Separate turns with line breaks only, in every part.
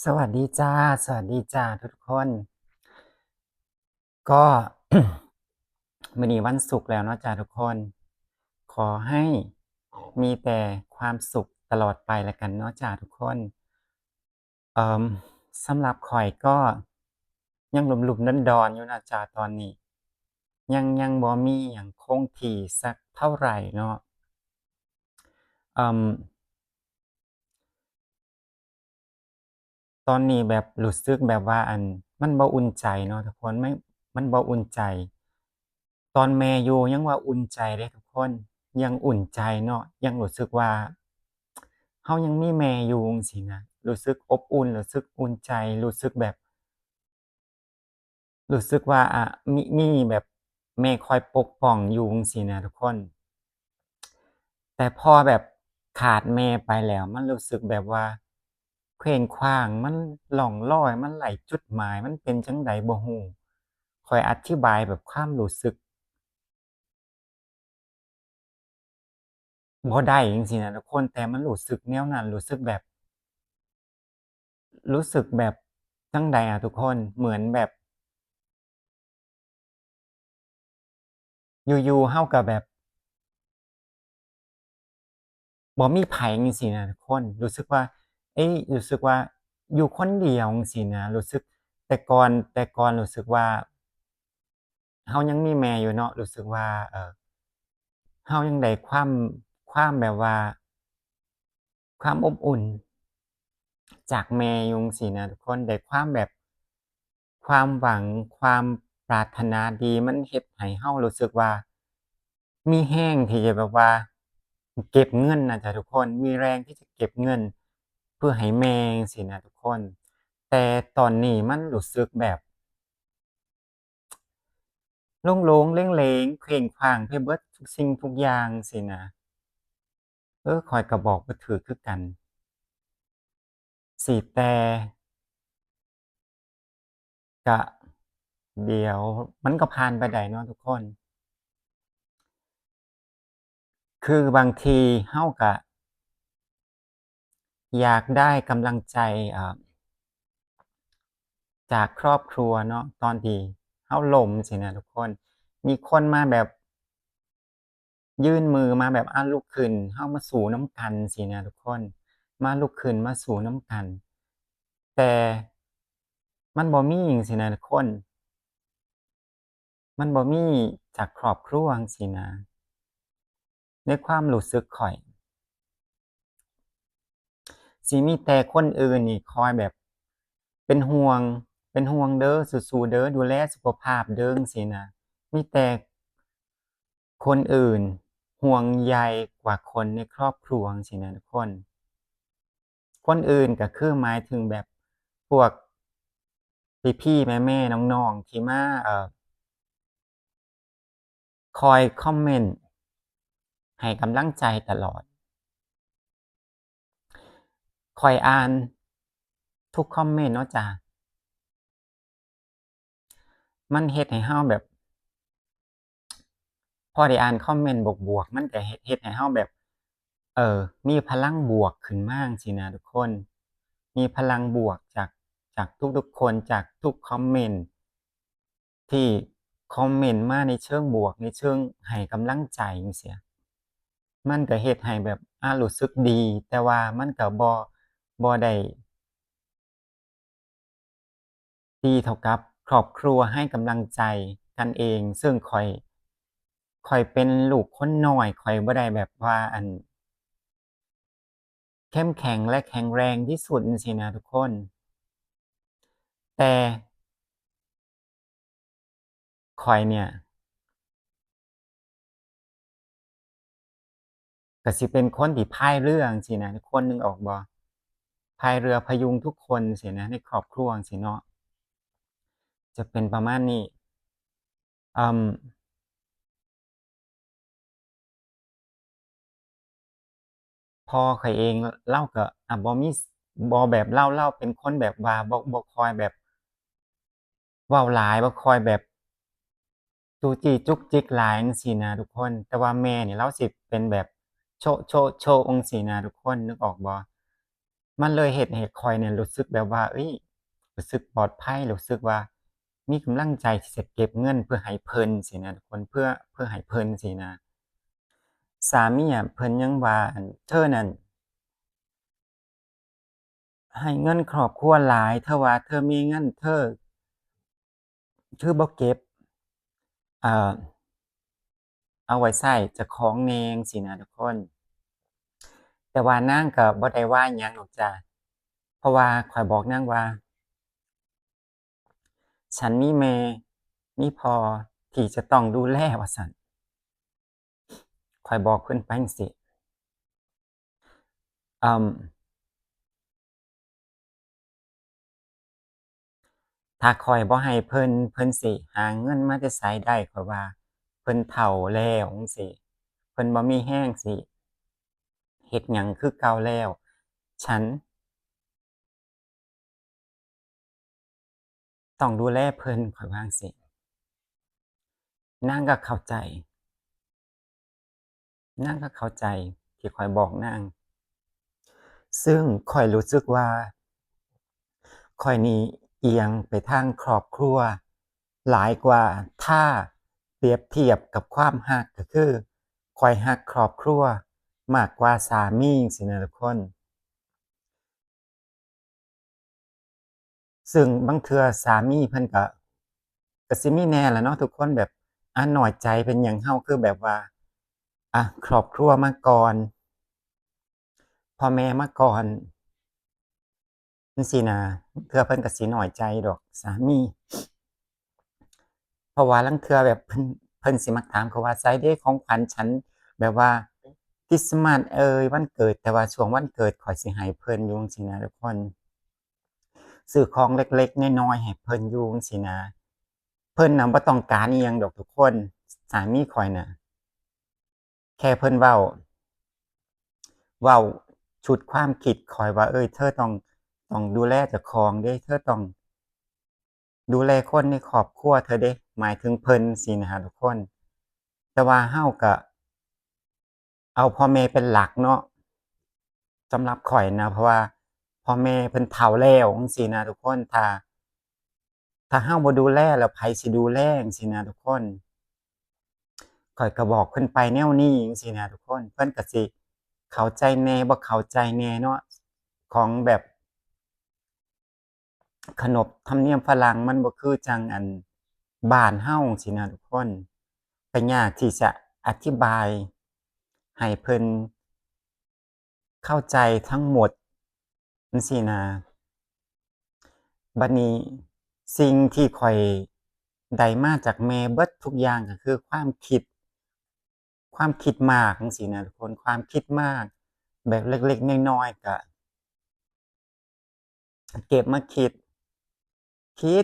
สวัสดีจ้าสวัสดีจ้าทุกคนก็ มื้อนี้วันศุกร์แล้วเนาะจ้าทุกคนขอให้มีแต่ความสุขตลอดไปแล้วกันเนาะจ้าทุกคนเอ่อสำหรับข้อยก็ยังหลุมๆดอนๆอยู่นะจ้าตอนนี้ยังบ่มีหยังคงที่สักเท่าไรเนาะเอ่อตอนนี้แบบรู้สึกแบบว่ามันบ่อุ่นใจเนาะทุกคนมันบ่อุ่นใจ ตอนแม่อยู่ยังว่าอุ่นใจเดะทุกคนยังอุ่นใจเนาะยังรู้สึกว่าเรายังมีแม่อยู่จั่งซี้นะรู้สึกอบอุ่นรู้สึกอุ่นใจรู้สึกแบบรู้สึกว่ามีแบบแม่คอยปกป้องอยู่จั่งซี้นะทุกคนแต่พอแบบขาดแม่ไปแล้วมันรู้สึกแบบว่าเคว้งคว้างมันล่องลอยมันไร้จุดหมายมันเป็นจั่งใดบ่รู้ข้อยอธิบายแบบความรู้สึก บ่ได้จังซี้นะทุกคนแต่มันรู้สึกแนวนั้นรู้สึกแบบจั่งใดอะทุกคนเหมือนแบบอยู่ๆเราก็แบบบ่มีไผจังซี้นะทุกคนรู้สึกว่ารู้สึกว่าอยู่คนเดียวจังซี้นะรู้สึกแต่ก่อนรู้สึกว่าเรายังมีแม่อยู่เนาะรู้สึกว่าเรายังได้ความแบบว่าความอบอุ่น จากแม่ยุงสินะทุกคนได้ความแบบความหวังความปรารถนาดีมันเฮ็ดให้เรารู้สึกว่ามีแรงที่จะแบบว่าเก็บเงินน่ะจ้ะทุกคนมีแรงที่จะเก็บเงินเพื่อให้แม่จั่งซี้นะทุกคนแต่ตอนนี้มันรู้สึกแบบโลงๆเหลงๆเคว้งคว้างไปเบิดทุกสิ่งทุกอย่างซี้นะข้อยก็บอกบ่ถูกคือกันสิแต่ก็เดี๋ยวมันก็ผ่านไปได้เนาะทุกคน คือบางทีเราก็อยากได้กำลังใจอ่าจากครอบครัวเนาะตอนที่เราล้มจั่งซี้น่ะทุกคนมีคนมาแบบยื่นมือมาแบบลุกขึ้นเรามาสู้นำกันซี้นะทุกคนมาลุกขึ้นมาสู้นำกันแต่มันบ่มีจั่งซี้นะทุกคนมันบ่มีจากครอบครัวจั่งซี้นะในความรู้สึกข้อยสิมีแต่คนอื่นนี่คอยแบบเป็นห่วงเป็นห่วงเด้อสู้ๆเด้อดูแลสุขภาพเด้อจั่งซี้นะมีแต่คนอื่นห่วงใยกว่าคนในครอบครัวจั่งซี้นะทุกคนคนอื่นก็คือหมายถึงแบบพวกพี่ๆแม่ๆน้องๆที่มาคอยคอมเมนต์ให้กำลังใจตลอดข้อยอ่านทุกคอมเมนต์เนาะจ้ะมันเฮ็ดให้เราแบบ พอได้อ่านคอมเมนต์บวกๆมันก็เฮ็ดให้เราแบบเอ่อมีพลังบวกขึ้นมาจั่งซี้นะทุกคนมีพลังบวกจากทุกๆคนจากทุกคอมเมนต์ที่คอมเมนต์มาในเชิงบวกในเชิงให้กำลังใจจั่งซี้มันก็เฮ็ดให้แบบรู้สึกดีแต่ว่ามันก็บ่ได้ดีเท่ากับครอบครัวให้กำลังใจกันเองซึ่งข้อยเป็นลูกคนน้อยข้อยบ่ได้แบบว่าเข้มแข็งและแข็งแรงที่สุดจั่งซี้นะทุกคนแต่ข้อยเนี่ยก็สิเป็นคนที่พายเรือจั่งซี้นะทุกคนนึกออกบ่พายเรือพยุงทุกคนจั่งซี้นะในครอบครัวจั่งซี้เนาะจะเป็นประมาณนี้เอ่อพ่อข้อยเองเลาก็บ่มีบ่แบบเลาเป็นคนแบบว่าบ่ค่อยแบบเว้าหลายบ่ค่อยแบบจู้จี้จุกจิกหลายจังซี้นะทุกคนแต่ว่าแม่นี่เลาสิเป็นแบบโชะๆๆจั่งซี้นะทุกคนนึกออกบ่ มันเลยเฮ็ดให้ข้อยเนี่ยรู้สึกแบบว่าเฮ้ยรู้สึกปลอดภัยรู้สึกว่ามีกำลังใจที่จะเก็บเงินเพื่อให้เพิ่นซี้นะทุกคนเพื่อให้เพิ่นซี้นะสามีอะเพิ่นยังว่าเธอนั่นให้เงินครอบครัวหลายเธอว่าเธอมีเงินเธอบ่เก็บเอ่อเอาไว้ใช้เจ้าของแหน่จั่งซี้นะทุกคนแต่ว่านางก็บ่ได้ว่าหยังดอกจ้ะเพราะว่าข้อยบอกนางว่า ฉันมีแม่มีพ่อที่จะต้องดูแลว่าซั้นข้อยบอกเพิ่นไปจั่งซี้อ่าถ้าข้อยบ่ให้เพิ่นเพิ่นสิหาเงินมาแต่ไสได้ข้อยว่าเพิ่นเฒ่าแล้วจั่งซี้เพิ่นบ่มีแรงสิเฮ็ดหยังคือเก่าแล้วฉันต้องดูแลเพิ่นข้อยว่าจั่งซี้นางก็เข้าใจนางก็เข้าใจที่ข้อยบอกนางซึ่งข้อยรู้สึกว่า ข้อยนี่เอียงไปทางครอบครัวหลายกว่าถ้าเปรียบเทียบกับความรักก็คือข้อยรักครอบครัวมากกว่าสามีจั่งซี้นะทุกคนซึ่งบางเทื่อสามีเพิ่นก็สิมีแหน่ล่ะเนาะทุกคนแบบน้อยใจเป็นหยังเราคือแบบว่าครอบครัวมาก่อนพ่อแม่มาก่อนจั่งซี้น่ะเทื่อเพิ่นก็สิน้อยใจดอกสามี เพราะว่าลางเทื่อแบบเพิ่นสิมักถามเขาว่าไสเดะของขวัญฉันแบบว่าคริสต์มาสเอยวันเกิดแต่ว่าช่วงวันเกิดข้อยสิให้เพิ่นอยู่จั่งซี้นะทุกคนซื้อของเล็กๆน้อยๆให้เพิ่นอยู่จั่งซี้นะเพิ่นน่ะบ่ต้องการอิหยังดอกทุกคนสามีข้อยน่ะแค่เพิ่นเว้าชุดความคิดข้อยว่าเฮ้ยเธอต้องดูแลเจ้าของเดะเธอต้องดูแลคนในครอบครัวเธอเดะหมายถึงเพิ่นซี้นะครับทุกคนแต่ว่าเราก็เอาพ่อแม่เป็นหลักเนาะ สำหรับข้อยนะเพราะว่าพ่อแม่เพิ่นเฒ่าแล้วจั่งซี้นะทุกคนถ้าเราบ่ดูแลแล้วไผสิดูแลจั่งซี้นะทุกคนข้อยก็บอกเพิ่นไปแนวนี้จั่งซี้นะทุกคนเพิ่นก็สิเข้าใจแหน่บ่เข้าใจแหน่เนาะของแบบขนบธรรมเนียมฝรั่งมันบ่คือจั่งอันบ้านเราจั่งซี้นะทุกคนก็ยากที่จะอธิบายให้เพิ่นเข้าใจทั้งหมดจั่งซี้นะ บัดนี้สิ่งที่ข้อยได้มาจากแม่เบิดทุกอย่างก็คือความคิดมากจั่งซี้นะทุกคนความคิดมากแบบเล็กๆน้อยๆก็เก็บมาคิดคิ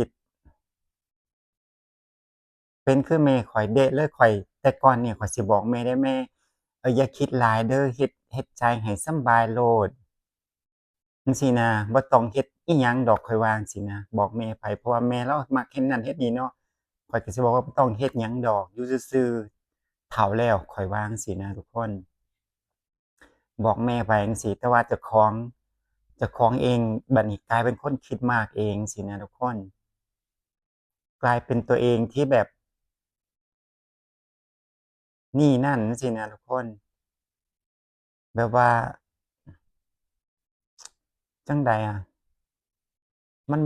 ดเป็นคือแม่ข้อยเดะเลยข้อยแต่ก่อนเนี่ยข้อยสิบอกแม่เดะแม่อย่าคิดหลายเด้อเฮ็ดใจให้สำบายโลดจั่งซี้นะบ่ต้องเฮ็ดอิหยังดอกข้อยว่าจั่งซี้นะบอกแม่ไปเพราะว่าแม่เลามักเฮ็ดนั่นเฮ็ดนี่เนาะ ข้อยก็สิบอกว่าบ่ต้องเฮ็ดหยังดอกอยู่ซื่อๆเฒ่าแล้วข้อยว่าจั่งซี้นะทุกคนบอกแม่ไปจั่งซี้แต่ว่าเจ้าของเองบัดนี้กลายเป็นคนคิดมากเองจั่งซี้นะทุกคนกลายเป็นตัวเองที่แบบนี่นั่นจั่งซี้นะทุกคนแบบว่าจั่งใดอะมัน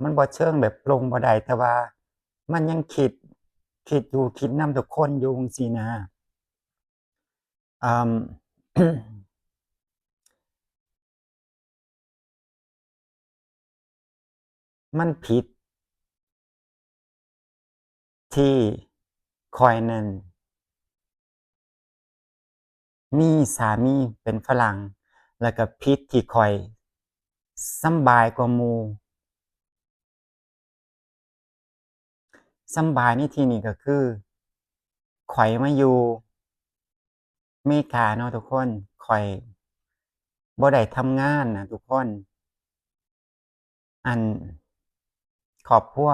มันบ่เชิงแบบปลงบ่ได้แต่ว่ามันยังคิดอยู่คิดนำทุกคนอยู่จั่งซี้นะอ่ามันผิดที่ข้อยนั้น มีสามีเป็นฝรั่งแล้วก็พิษที่ข้อยสำบายกว่าหมู่สำบายในที่นี้ก็คือข้อยมาอยู่อเมริกาเนาะทุกคนข้อยบ่ได้ทำงานน่ะทุกคนอันครอบครัว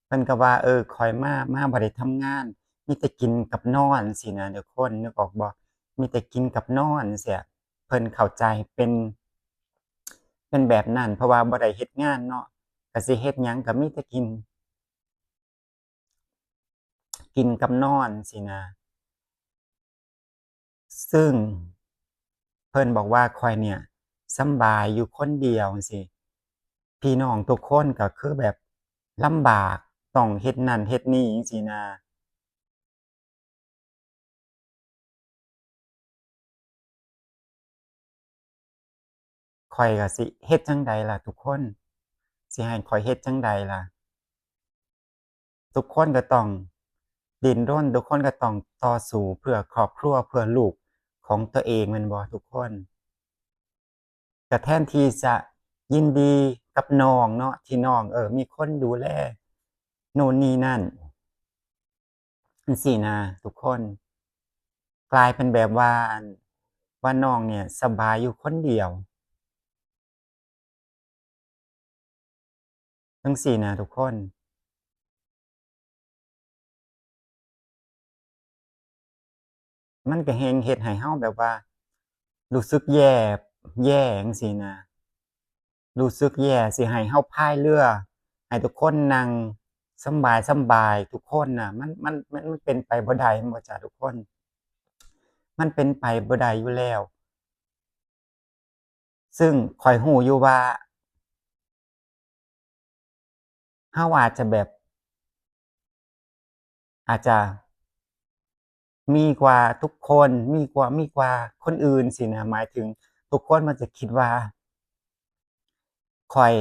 เพิ่นก็ว่าข้อยมาบ่ได้ทำงานมีแต่กินกับนอนจั่งซี้นะทุกคนนึกออกบ่มีแต่กินกับนอนจั่งซี้ เพิ่นเข้าใจเป็นแบบนั้นเพราะว่าบ่ได้เฮ็ดงานเนาะก็สิเฮ็ดหยังก็มีแต่กินกับนอนสินะซึ่งเพิ่นบอกว่าข้อยเนี่ยสำบายอยู่คนเดียวจั่งซี้พี่น้องทุกคนก็คือแบบลำบากต้องเฮ็ดนั่นเฮ็ดนี่จังซี้นะข้อยก็สิเฮ็ดจั่งใดล่ะทุกคนสิให้ข้อยเฮ็ดจั่งใดล่ะทุกคนก็ต้องดิ้นรนทุกคนก็ต้องต่อสู้เพื่อครอบครัวเพื่อลูกของตัวเองแม่นบ่ทุกคนก็แทนที่จะยินดีกับน้องเนาะที่น้องมีคนดูแลโน่นนี่นั่นจั่งซี้นะทุกคนกลายเป็นแบบว่าว่าน้องเนี่ยสบายอยู่คนเดียวจั่งซี้นะทุกคนมันก็แฮ่งเฮ็ดให้เราแบบว่ารู้สึกแย่จั่งซี้นะรู้สึกแย่สิให้เราพายเรือให้ทุกคนนั่งสำบายๆทุกคนน่ะมันเป็นไปบ่ได้แม่นบ่จ๊ะทุกคนมันเป็นไปบ่ได้อยู่แล้วซึ่งข้อยรู้อยู่ว่าเราอาจจะแบบอาจจะมีกว่าทุกคนมีกว่าคนอื่นสินะหมายถึงทุกคนมันจะคิดว่าข้อย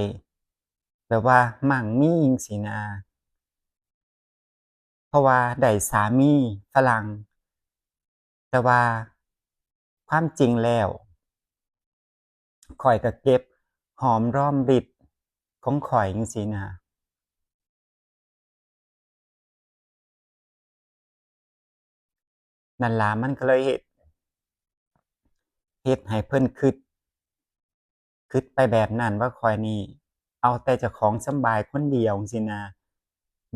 แบบว่ามั่งมีจั่งซี้นะเพราะว่าได้สามีฝรั่งแต่ว่าความจริงแล้วข้อยก็เก็บหอมรอมริบของข้อยจั่งซี้นะนั่นล่ะมันก็เลยเฮ็ดให้เพิ่นคิดไปแบบนั้นว่าข้อยนี่เอาแต่เจ้าของสำบายคนเดียวจั่งซี้นะ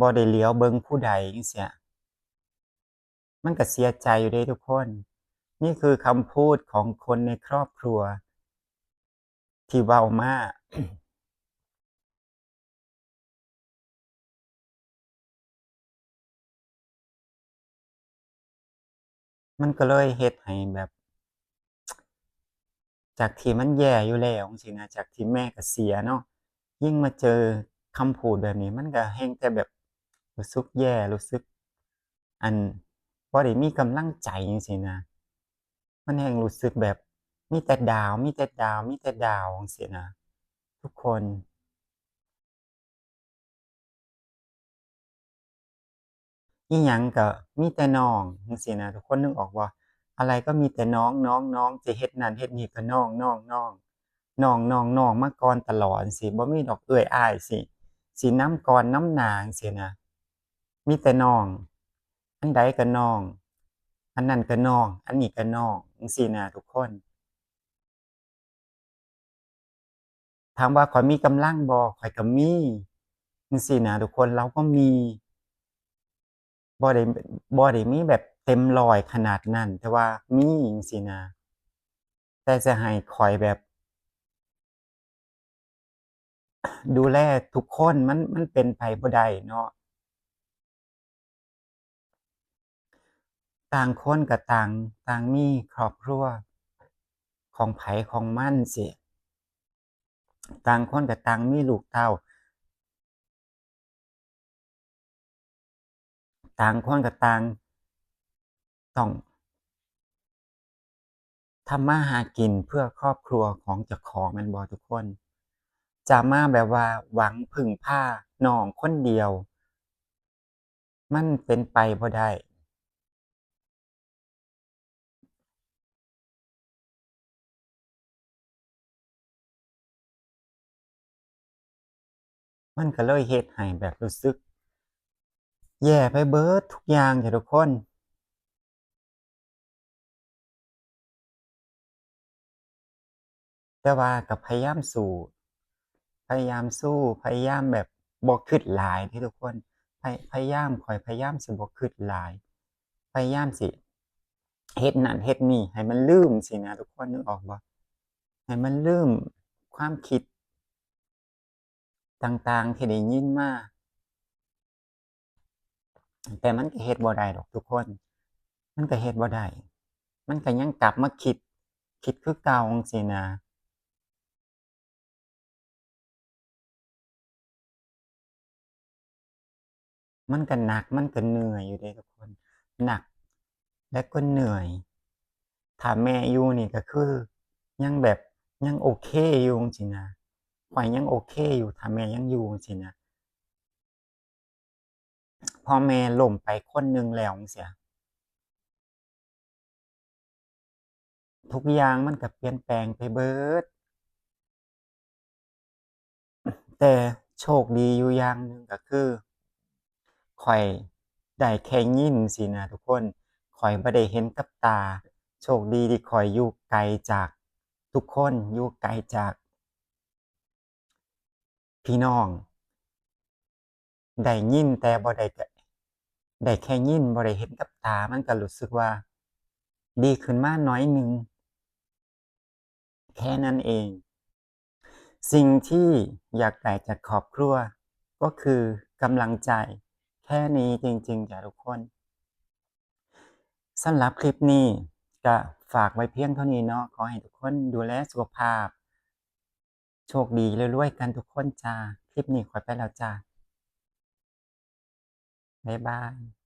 บ่ได้เหลียวเบิ่งผู้ใดจั่งซี้ มันก็เสียใจอยู่เดะทุกคน นี่คือคำพูดของคนในครอบครัวที่เว้ามามันก็เลยเฮ็ดให้แบบจากที่มันแย่อยู่แล้วจั่งซี้นะจากที่แม่ก็เสียเนาะยิ่งมาเจอคำพูดแบบนี้มันก็แฮ่งแต่แบบรู้สึกแย่รู้สึกอันบ่ได้มีกำลังใจจังซี้นะมันแฮ่งรู้สึกแบบมีแต่ดาวน์มีแต่ดาวน์มีแต่ดาวน์จังซี้นะทุกคน อิหยังก็มีแต่น้องจั่งซี้นะทุกคนนึกออกบ่อะไรก็มีแต่น้องน้องน้องจะเฮ็ดนั่นเฮ็ดนี่ก็น้องน้องน้องน้องน้องน้องมาก่อนตลอดจั่งซี้บ่มีดอกเอื้อยอ้ายสินำก่อนนำหน้าจั่งซี้นะมีแต่น้องอันใดก็น้องอันนั้นก็น้องอันนี้ก็น้องจั่งซี้น่ะทุกคนถามว่าข้อยมีกำลังบ่ข้อยก็มีจั่งซี้น่ะทุกคนเราก็มี บ่ได้บ่ได้มีแบบเต็มร้อยขนาดนั้นแต่ว่ามีจั่งซี้นะแต่จะให้ข้อยแบบดูแลทุกคนมันเป็นไปบ่ได้เนาะต่างคนก็ต่างมีครอบครัวของไผของมันสิต่างคนก็ต่างมีลูกเต้าต่างคนก็ต่างต้องทำมาหากินเพื่อครอบครัวของเจ้าของแม่นบ่ทุกคนจะมาแบบว่าหวังพึ่งพาน้องคนเดียวมันเป็นไปบ่ได้ มันก็เลยเฮ็ดให้แบบรู้สึกแย่ไปเบิดทุกอย่างจ้ะทุกคนแต่ว่าก็พยายามสู้พยายามสู้พยายามแบบบ่คิดหลายเด้อทุกคนพยายามข้อยพยายามสิบ่คิดหลายพยายามสิ เฮ็ดนั่นเฮ็ดนี่ให้มันลืมสินะทุกคนนึกออกบ่ให้มันลืมความคิดต่างๆที่ได้ยินมาแต่มันก็เฮ็ดบ่ได้ดอกทุกคนมันก็เฮ็ดบ่ได้มันก็ยังกลับมาคิดคือเก่าจั่งซี้นะมันก็หนักมันก็เหนื่อยอยู่เดะทุกคนหนักและก็เหนื่อยถ้าแม่อยู่นี่ก็คือยังแบบยังโอเคอยู่จั่งซี้นะข้อยยังโอเคอยู่ถ้าแม่ยังอยู่จั่งซี้นะพอแม่ล้มไปคนหนึ่งแล้วจั่งซี้ทุกอย่างมันก็เปลี่ยนแปลงไปเบิด แต่โชคดีอยู่อย่างหนึ่งก็คือข้อยได้แค่ยินสินะทุกคนข้อยบ่ได้เห็นกับตาโชคดีที่ข้อยอยู่ไกลจากทุกคนอยู่ไกลจากพี่น้องได้ยินแต่บ่ได้กะได้แค่ยินบ่ได้เห็นกับตามันก็รู้สึกว่าดีขึ้นมาหน่อยหนึ่งแค่นั้นเองสิ่งที่อยากได้จากครอบครัวก็คือกำลังใจแค่นี้จริงๆจ้ะทุกคน สำหรับคลิปนี้ก็ฝากไว้เพียงเท่านี้เนาะขอให้ทุกคนดูแลสุขภาพโชคดีรวยๆกันทุกคนจ้าคลิปนี้ขอไปแล้วจ้าบ๊ายบาย